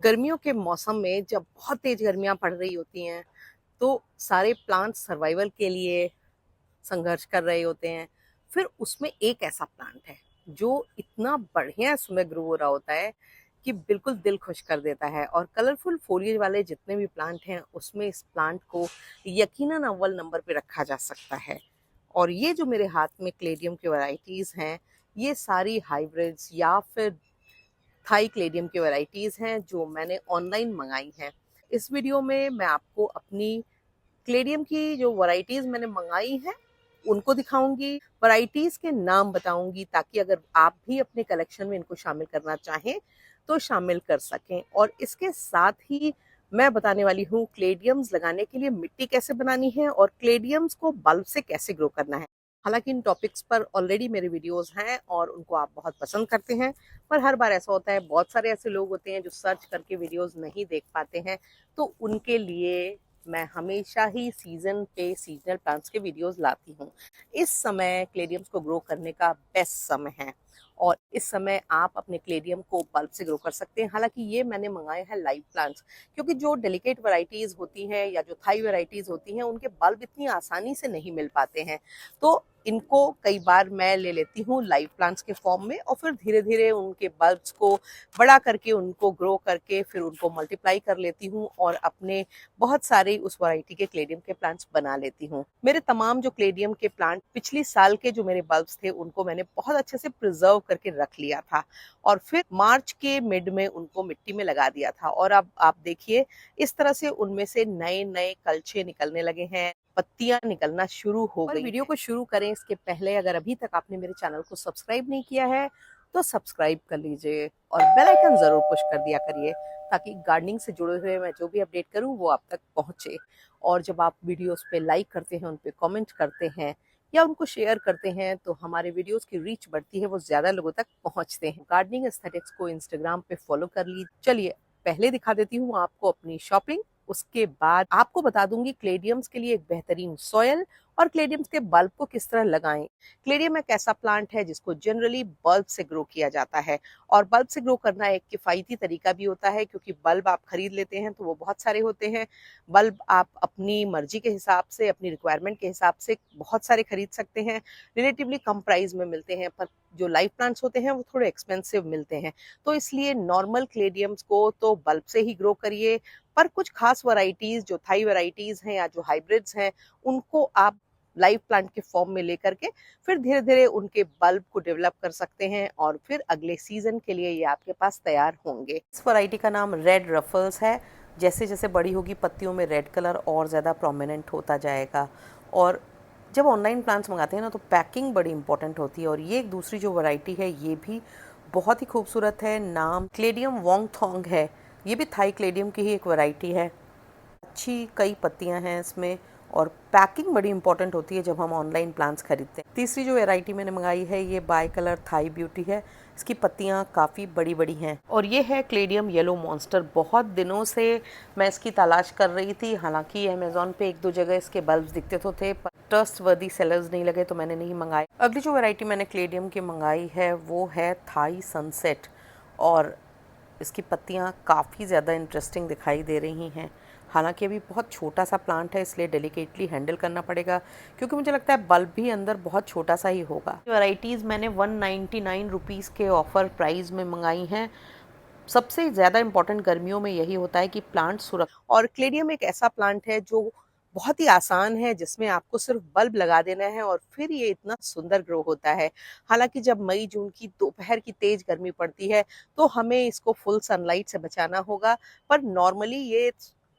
गर्मियों के मौसम में जब बहुत तेज गर्मियां पड़ रही होती हैं तो सारे प्लांट सर्वाइवल के लिए संघर्ष कर रहे होते हैं। फिर उसमें एक ऐसा प्लांट है जो इतना बढ़िया इसमें ग्रो हो रहा होता है कि बिल्कुल दिल खुश कर देता है। और कलरफुल फोलिएज वाले जितने भी प्लांट हैं उसमें इस प्लांट को यकीनन अव्वल नंबर पे रखा जा सकता है। और ये जो मेरे हाथ में क्लेडियम की वैरायटीज हैं, ये सारी हाइब्रिड्स या फिर थाई क्लेडियम की वैरायटीज हैं जो मैंने ऑनलाइन मंगाई हैं। इस वीडियो में मैं आपको अपनी क्लेडियम की जो वैरायटीज मैंने मंगाई हैं उनको दिखाऊंगी, वैरायटीज के नाम बताऊंगी ताकि अगर आप भी अपने कलेक्शन में इनको शामिल करना चाहें तो शामिल कर सकें। और इसके साथ ही मैं बताने वाली हूँ क्लेडियम्स लगाने के लिए मिट्टी कैसे बनानी है और क्लेडियम्स को बल्ब से कैसे ग्रो करना है। हालांकि इन टॉपिक्स पर ऑलरेडी मेरे वीडियोस हैं और उनको आप बहुत पसंद करते हैं, पर हर बार ऐसा होता है बहुत सारे ऐसे लोग होते हैं जो सर्च करके वीडियोस नहीं देख पाते हैं, तो उनके लिए मैं हमेशा ही सीजन पे सीजनल प्लांट्स के वीडियोस लाती हूँ। इस समय क्लेडियम्स को ग्रो करने का बेस्ट समय है और इस समय आप अपने क्लेडियम को बल्ब से ग्रो कर सकते हैं। हालांकि ये मैंने मंगाए हैं लाइव प्लांट्स, क्योंकि जो डेलिकेट वैरायटीज होती हैं या जो थाई वैरायटीज होती हैं उनके बल्ब इतनी आसानी से नहीं मिल पाते हैं, तो इनको कई बार मैं ले लेती हूँ लाइव प्लांट्स के फॉर्म में और फिर धीरे धीरे उनके बल्ब्स को बड़ा करके उनको ग्रो करके फिर उनको मल्टीप्लाई कर लेती हूँ और अपने बहुत सारे उस वैरायटी के क्लेडियम के प्लांट्स बना लेती हूँ। मेरे तमाम जो क्लेडियम के प्लांट पिछली साल के जो मेरे बल्ब्स थे उनको मैंने बहुत अच्छे से प्रिजर्व करके रख लिया था और फिर मार्च के मिड में उनको मिट्टी में लगा दिया था। और अब आप देखिए इस तरह से उनमें से नए नए कलछे निकलने लगे हैं, पत्तियां निकलना शुरू हो गई। वीडियो को शुरू करें इसके पहले अगर अभी तक आपने मेरे चैनल को सब्सक्राइब नहीं किया है तो सब्सक्राइब कर लीजिए और बेल आइकन जरूर पुश कर दिया करिए ताकि गार्डनिंग से जुड़े हुए मैं जो भी अपडेट करूं वो आप तक पहुंचे। और जब आप वीडियोस पे लाइक करते हैं, उन पे कमेंट करते हैं या उनको शेयर करते हैं तो हमारे वीडियोस की रीच बढ़ती है, वो ज्यादा लोगों तक पहुंचते हैं। गार्डनिंग एस्थेटिक्स को इंस्टाग्राम पे फॉलो कर लीजिए। चलिए पहले दिखा देती हूँ आपको अपनी शॉपिंग, उसके बाद आपको बता दूंगी क्लेडियम्स के लिए एक बेहतरीन सॉयल और क्लेडियम्स के बल्ब को किस तरह लगाएं। क्लेडियम एक ऐसा प्लांट है जिसको जनरली बल्ब से ग्रो किया जाता है और बल्ब से ग्रो करना एक किफ़ायती तरीका भी होता है, क्योंकि बल्ब आप खरीद लेते हैं तो वो बहुत सारे होते हैं। बल्ब आप अपनी मर्जी के हिसाब से, अपनी रिक्वायरमेंट के हिसाब से बहुत सारे खरीद सकते हैं, रिलेटिवली कम प्राइस में मिलते हैं, पर जो लाइव प्लांट्स होते हैं वो थोड़े एक्सपेंसिव मिलते हैं। तो इसलिए नॉर्मल क्लेडियम्स को तो बल्ब से ही ग्रो करिए, पर कुछ खास वैरायटीज जो थाई वैरायटीज हैं या जो हाइब्रिड्स हैं उनको आप लाइव प्लांट के फॉर्म में लेकर के फिर धीरे धीरे उनके बल्ब को डेवलप कर सकते हैं और फिर अगले सीजन के लिए ये आपके पास तैयार होंगे। इस वैरायटी का नाम रेड रफल्स है। जैसे जैसे बड़ी होगी पत्तियों में रेड कलर और ज़्यादा प्रोमिनेंट होता जाएगा। और जब ऑनलाइन प्लांट्स मंगाते हैं ना तो पैकिंग बड़ी इंपॉर्टेंट होती है। और ये एक दूसरी जो वैरायटी है ये भी बहुत ही खूबसूरत है, नाम क्लेडियम वोंगथोंग है। ये भी थाई क्लेडियम की ही एक वैरायटी है। अच्छी कई पत्तियां हैं इसमें और पैकिंग बड़ी इंपॉर्टेंट होती है जब हम ऑनलाइन प्लांट्स खरीदते हैं। तीसरी जो वैरायटी मैंने मंगाई है ये बाय कलर थाई ब्यूटी है। इसकी पत्तियां काफ़ी बड़ी बड़ी हैं और ये है क्लेडियम येलो मॉन्स्टर। बहुत दिनों से मैं इसकी तलाश कर रही थी, हालांकि अमेजोन पे एक दो जगह इसके बल्ब्स दिखते तो थे पर ट्रस्टवर्दी सेलर्स नहीं लगे तो मैंने नहीं मंगाए। अगली जो वैरायटी मैंने क्लेडियम की मंगाई है वो है थाई सनसेट और इसकी पत्तियां काफ़ी ज़्यादा इंटरेस्टिंग दिखाई दे रही हैं। हालांकि अभी बहुत छोटा सा प्लांट है इसलिए डेलिकेटली हैंडल करना पड़ेगा, क्योंकि मुझे लगता है बल्ब भी अंदर बहुत छोटा सा ही होगा। वैरायटीज़ मैंने 199 रुपीज़ के ऑफ़र प्राइस में मंगाई हैं। सबसे ज़्यादा इम्पोर्टेंट गर्मियों में यही होता है कि प्लांट सुरक्षित। और क्लेडियम एक ऐसा प्लांट है जो बहुत ही आसान है, जिसमें आपको सिर्फ बल्ब लगा देना है और फिर ये इतना सुंदर ग्रो होता है। हालांकि जब मई जून की दोपहर की तेज गर्मी पड़ती है तो हमें इसको फुल सनलाइट से बचाना होगा, पर नॉर्मली ये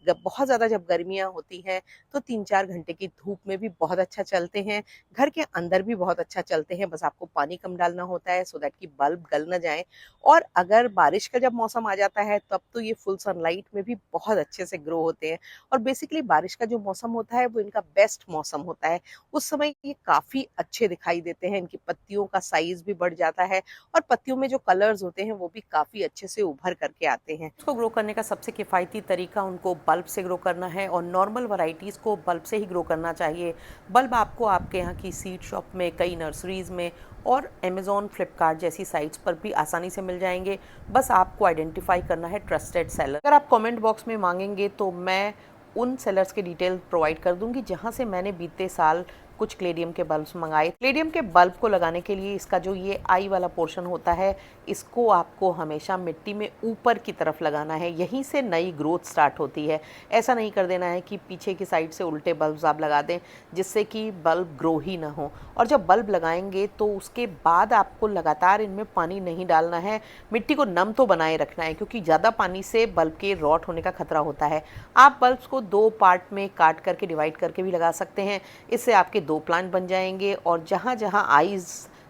बहुत ज़्यादा जब गर्मियाँ होती हैं तो 3-4 घंटे की धूप में भी बहुत अच्छा चलते हैं, घर के अंदर भी बहुत अच्छा चलते हैं। बस आपको पानी कम डालना होता है सो दैट कि बल्ब गल ना जाए। और अगर बारिश का जब मौसम आ जाता है तब तो ये फुल सनलाइट में भी बहुत अच्छे से ग्रो होते हैं। और बेसिकली बारिश का जो मौसम होता है वो इनका बेस्ट मौसम होता है, उस समय ये काफ़ी अच्छे दिखाई देते हैं। इनकी पत्तियों का साइज भी बढ़ जाता है और पत्तियों में जो कलर्स होते हैं वो भी काफ़ी अच्छे से उभर करके आते हैं। इसको ग्रो करने का सबसे किफ़ायती तरीका उनको बल्ब से ग्रो करना है और नॉर्मल वैरायटीज़ को बल्ब से ही ग्रो करना चाहिए। बल्ब आपको आपके यहाँ की सीड शॉप में, कई नर्सरीज़ में और अमेज़ॉन, फ्लिपकार्ट जैसी साइट्स पर भी आसानी से मिल जाएंगे। बस आपको आइडेंटिफाई करना है ट्रस्टेड सेलर। अगर आप कमेंट बॉक्स में मांगेंगे तो मैं उन सेलर्स के डिटेल प्रोवाइड कर दूंगी जहां से मैंने बीते साल कुछ क्लेडियम के बल्ब्स मंगाए। क्लेडियम के बल्ब को लगाने के लिए इसका जो ये आई वाला पोर्शन होता है, इसको आपको हमेशा मिट्टी में ऊपर की तरफ लगाना है, यहीं से नई ग्रोथ स्टार्ट होती है। ऐसा नहीं कर देना है कि पीछे की साइड से उल्टे बल्ब्स आप लगा दें, जिससे कि बल्ब ग्रो ही ना हो। और जब बल्ब लगाएंगे तो उसके बाद आपको लगातार इनमें पानी नहीं डालना है, मिट्टी को नम तो बनाए रखना है, क्योंकि ज़्यादा पानी से बल्ब के रॉट होने का खतरा होता है। आप बल्ब्स को 2 पार्ट में काट करके, डिवाइड करके भी लगा सकते हैं। इससे आपके 2 प्लांट बन जाएंगे और जहाँ जहाँ आईज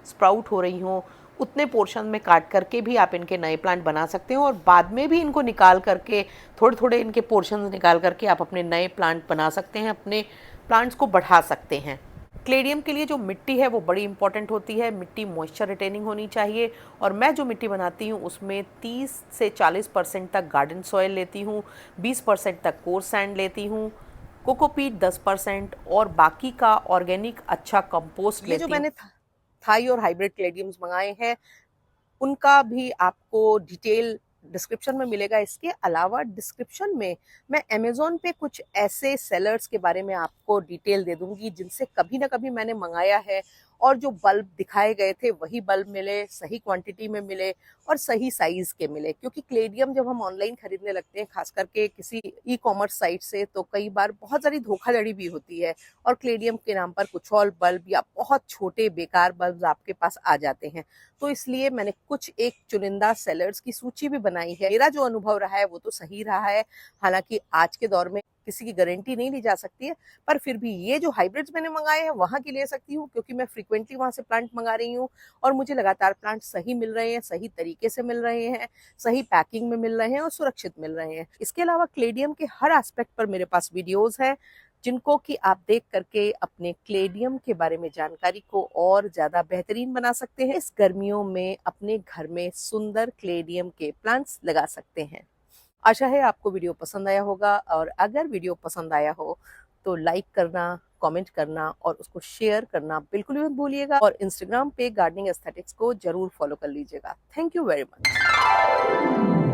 स्प्राउट हो रही हों उतने पोर्शन में काट करके भी आप इनके नए प्लांट बना सकते हो और बाद में भी इनको निकाल करके, थोड़े थोड़े इनके पोर्शन निकाल करके आप अपने नए प्लांट बना सकते हैं, अपने प्लांट्स को बढ़ा सकते हैं। क्लेडियम के लिए जो मिट्टी है वो बड़ी इंपॉर्टेंट होती है। मिट्टी मॉइस्चर रिटेनिंग होनी चाहिए और मैं जो मिट्टी बनाती हूँ उसमें 30 से 40% तक गार्डन सॉइल लेती हूँ, 20% तक कोर्स सैंड लेती हूँ, कोकोपीट 10% और बाकी का ऑर्गेनिक अच्छा कंपोस्ट लेती हूँ। ये जो मैंने थाई और हाइब्रिड क्लेडियम्स मंगाए हैं उनका भी आपको डिटेल डिस्क्रिप्शन में मिलेगा। इसके अलावा डिस्क्रिप्शन में मैं अमेज़ॉन पे कुछ ऐसे सेलर्स के बारे में आपको डिटेल दे दूंगी जिनसे कभी ना कभी मैंने मंगाया है और जो बल्ब दिखाए गए थे वही बल्ब मिले, सही क्वांटिटी में मिले और सही साइज के मिले। क्योंकि क्लेडियम जब हम ऑनलाइन खरीदने लगते हैं, खास करके किसी ई कॉमर्स साइट से, तो कई बार बहुत सारी धोखाधड़ी भी होती है और क्लेडियम के नाम पर कुछ और बल्ब या बहुत छोटे बेकार बल्ब आपके पास आ जाते हैं। तो इसलिए मैंने कुछ एक चुनिंदा सेलर्स की सूची भी बनाई है। मेरा जो अनुभव रहा है वो तो सही रहा है। हालांकि आज के दौर में किसी की गारंटी नहीं ली जा सकती है, पर फिर भी ये जो हाइब्रिड्स मैंने मंगाए हैं वहां की ले सकती हूँ, क्योंकि मैं फ्रीक्वेंटली वहां से प्लांट मंगा रही हूँ और मुझे लगातार प्लांट सही मिल रहे हैं, सही तरीके से मिल रहे हैं, सही पैकिंग में मिल रहे हैं और सुरक्षित मिल रहे हैं। इसके अलावा क्लेडियम के हर एस्पेक्ट पर मेरे पास वीडियोज हैं जिनको कि आप देख करके अपने क्लेडियम के बारे में जानकारी को और ज्यादा बेहतरीन बना सकते हैं। इस गर्मियों में अपने घर में सुंदर क्लेडियम के प्लांट्स लगा सकते हैं। आशा है आपको वीडियो पसंद आया होगा और अगर वीडियो पसंद आया हो तो लाइक करना, कमेंट करना और उसको शेयर करना बिल्कुल भी मत भूलिएगा और इंस्टाग्राम पे गार्डनिंग एस्थेटिक्स को जरूर फॉलो कर लीजिएगा। Thank you very much.